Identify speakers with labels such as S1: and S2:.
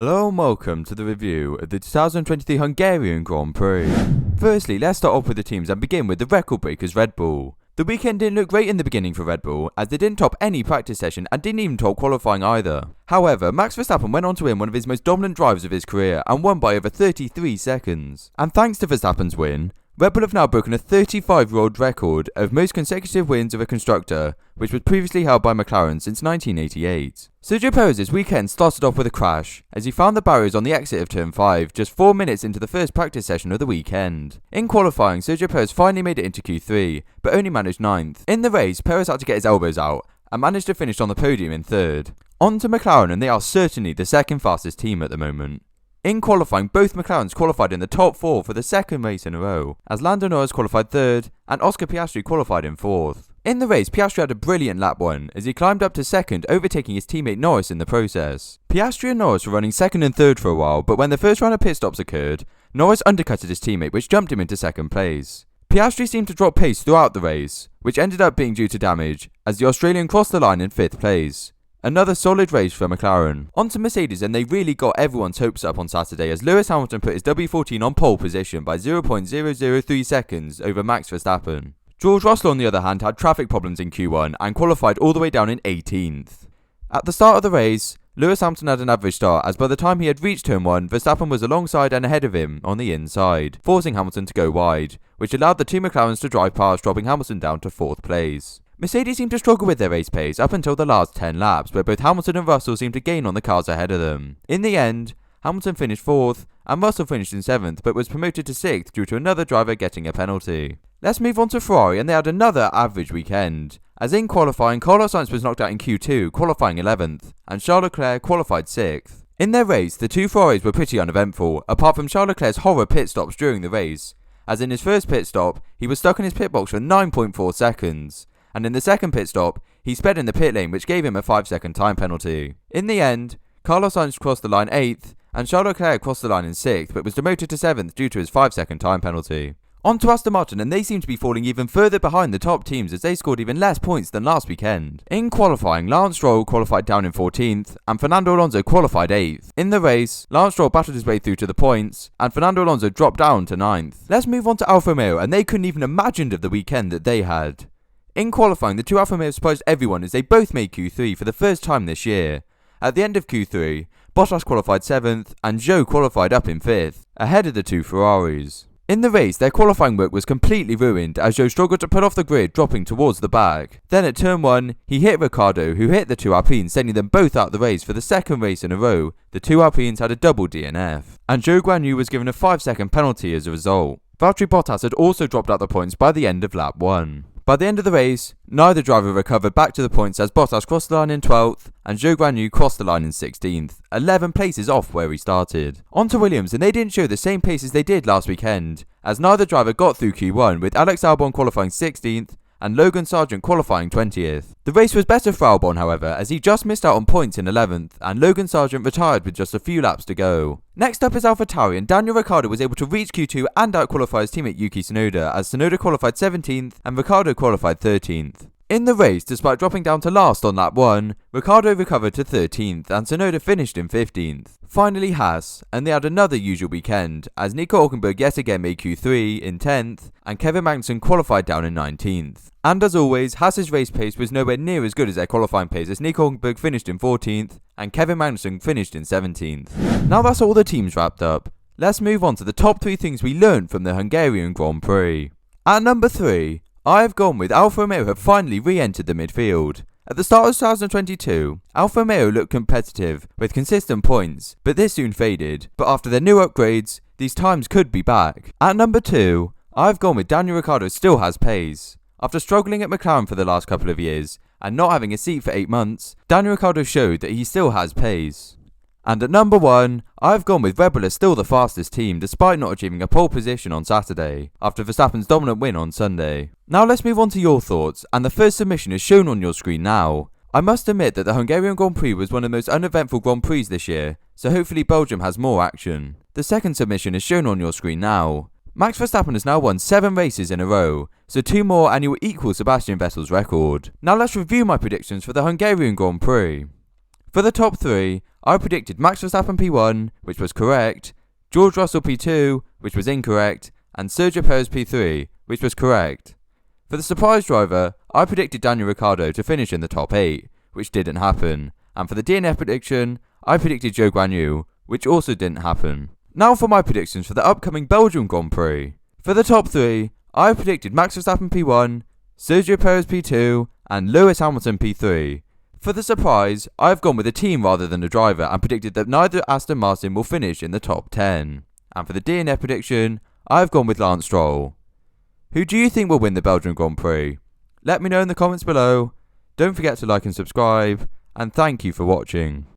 S1: Hello and welcome to the review of the 2023 Hungarian Grand Prix. Firstly, let's start off with the teams and begin with the record breakers Red Bull. The weekend didn't look great in the beginning for Red Bull, as they didn't top any practice session and didn't even top qualifying either. However, Max Verstappen went on to win one of his most dominant drives of his career and won by over 33 seconds. And thanks to Verstappen's win, Red Bull have now broken a 35-year-old record of most consecutive wins of a constructor, which was previously held by McLaren since 1988. Sergio Perez this weekend started off with a crash, as he found the barriers on the exit of Turn 5 just 4 minutes into the first practice session of the weekend. In qualifying, Sergio Perez finally made it into Q3, but only managed 9th. In the race, Perez had to get his elbows out, and managed to finish on the podium in 3rd. On to McLaren, and they are certainly the second fastest team at the moment. In qualifying, both McLarens qualified in the top 4 for the second race in a row, as Lando Norris qualified 3rd and Oscar Piastri qualified in 4th. In the race, Piastri had a brilliant lap 1 as he climbed up to 2nd, overtaking his teammate Norris in the process. Piastri and Norris were running 2nd and 3rd for a while, but when the first round of pit stops occurred, Norris undercutted his teammate, which jumped him into 2nd place. Piastri seemed to drop pace throughout the race, which ended up being due to damage, as the Australian crossed the line in 5th place. Another solid race for McLaren. On to Mercedes, and they really got everyone's hopes up on Saturday as Lewis Hamilton put his W14 on pole position by 0.003 seconds over Max Verstappen. George Russell on the other hand had traffic problems in Q1 and qualified all the way down in 18th. At the start of the race, Lewis Hamilton had an average start as by the time he had reached Turn 1, Verstappen was alongside and ahead of him on the inside, forcing Hamilton to go wide, which allowed the two McLarens to drive past, dropping Hamilton down to 4th place. Mercedes seemed to struggle with their race pace up until the last 10 laps, where both Hamilton and Russell seemed to gain on the cars ahead of them. In the end, Hamilton finished 4th, and Russell finished in 7th, but was promoted to 6th due to another driver getting a penalty. Let's move on to Ferrari, and they had another average weekend, as in qualifying, Carlos Sainz was knocked out in Q2, qualifying 11th, and Charles Leclerc qualified 6th. In their race, the two Ferraris were pretty uneventful, apart from Charles Leclerc's horror pit stops during the race, as in his first pit stop, he was stuck in his pit box for 9.4 seconds. And in the second pit stop, he sped in the pit lane, which gave him a 5-second time penalty. In the end, Carlos Sainz crossed the line 8th, and Charles Leclerc crossed the line in 6th, but was demoted to 7th due to his 5-second time penalty. On to Aston Martin, and they seem to be falling even further behind the top teams as they scored even less points than last weekend. In qualifying, Lance Stroll qualified down in 14th, and Fernando Alonso qualified 8th. In the race, Lance Stroll battled his way through to the points, and Fernando Alonso dropped down to 9th. Let's move on to Alfa Romeo, and they couldn't even imagine of the weekend that they had. In qualifying, the two Alfa Romeos surprised everyone as they both made Q3 for the first time this year. At the end of Q3, Bottas qualified 7th and Zhou qualified up in 5th, ahead of the two Ferraris. In the race, their qualifying work was completely ruined as Zhou struggled to pull off the grid, dropping towards the back. Then at turn 1, he hit Ricciardo, who hit the two Alpines, sending them both out the race for the second race in a row. The two Alpines had a double DNF, and Zhou Guanyu was given a 5-second penalty as a result. Valtteri Bottas had also dropped out the points by the end of lap 1. By the end of the race, neither driver recovered back to the points as Bottas crossed the line in 12th and Zhou Guanyu crossed the line in 16th, 11 places off where he started. On to Williams, and they didn't show the same pace as they did last weekend, as neither driver got through Q1, with Alex Albon qualifying 16th and Logan Sargent qualifying 20th. The race was better for Albon, however, as he just missed out on points in 11th, and Logan Sargent retired with just a few laps to go. Next up is AlphaTauri, and Daniel Ricciardo was able to reach Q2 and outqualify his teammate Yuki Tsunoda, as Tsunoda qualified 17th and Ricciardo qualified 13th. In the race, despite dropping down to last on lap 1, Ricciardo recovered to 13th and Tsunoda finished in 15th. Finally Haas, and they had another usual weekend, as Nico Hülkenberg yet again made Q3 in 10th and Kevin Magnussen qualified down in 19th. And as always, Haas's race pace was nowhere near as good as their qualifying pace, as Nico Hülkenberg finished in 14th and Kevin Magnussen finished in 17th. Now that's all the teams wrapped up. Let's move on to the top 3 things we learned from the Hungarian Grand Prix. At number 3, I've gone with Alfa Romeo have finally re-entered the midfield. At the start of 2022, Alfa Romeo looked competitive with consistent points, but this soon faded. But after their new upgrades, these times could be back. At number 2, I've gone with Daniel Ricciardo still has pace. After struggling at McLaren for the last couple of years and not having a seat for 8 months, Daniel Ricciardo showed that he still has pace. And at number 1, I've gone with Red Bull as still the fastest team despite not achieving a pole position on Saturday, after Verstappen's dominant win on Sunday. Now let's move on to your thoughts, and the first submission is shown on your screen now. I must admit that the Hungarian Grand Prix was one of the most uneventful Grand Prix this year, so hopefully Belgium has more action. The second submission is shown on your screen now. Max Verstappen has now won 7 races in a row, so 2 more and he will equal Sebastian Vettel's record. Now let's review my predictions for the Hungarian Grand Prix. For the top 3, I predicted Max Verstappen P1, which was correct, George Russell P2, which was incorrect, and Sergio Perez P3, which was correct. For the surprise driver, I predicted Daniel Ricciardo to finish in the top 8, which didn't happen, and for the DNF prediction, I predicted Zhou Guanyu, which also didn't happen. Now for my predictions for the upcoming Belgium Grand Prix. For the top 3, I predicted Max Verstappen P1, Sergio Perez P2, and Lewis Hamilton P3. For the surprise, I've gone with a team rather than a driver and predicted that neither Aston Martin will finish in the top 10. And for the DNF prediction, I've gone with Lance Stroll. Who do you think will win the Belgian Grand Prix? Let me know in the comments below. Don't forget to like and subscribe, and thank you for watching.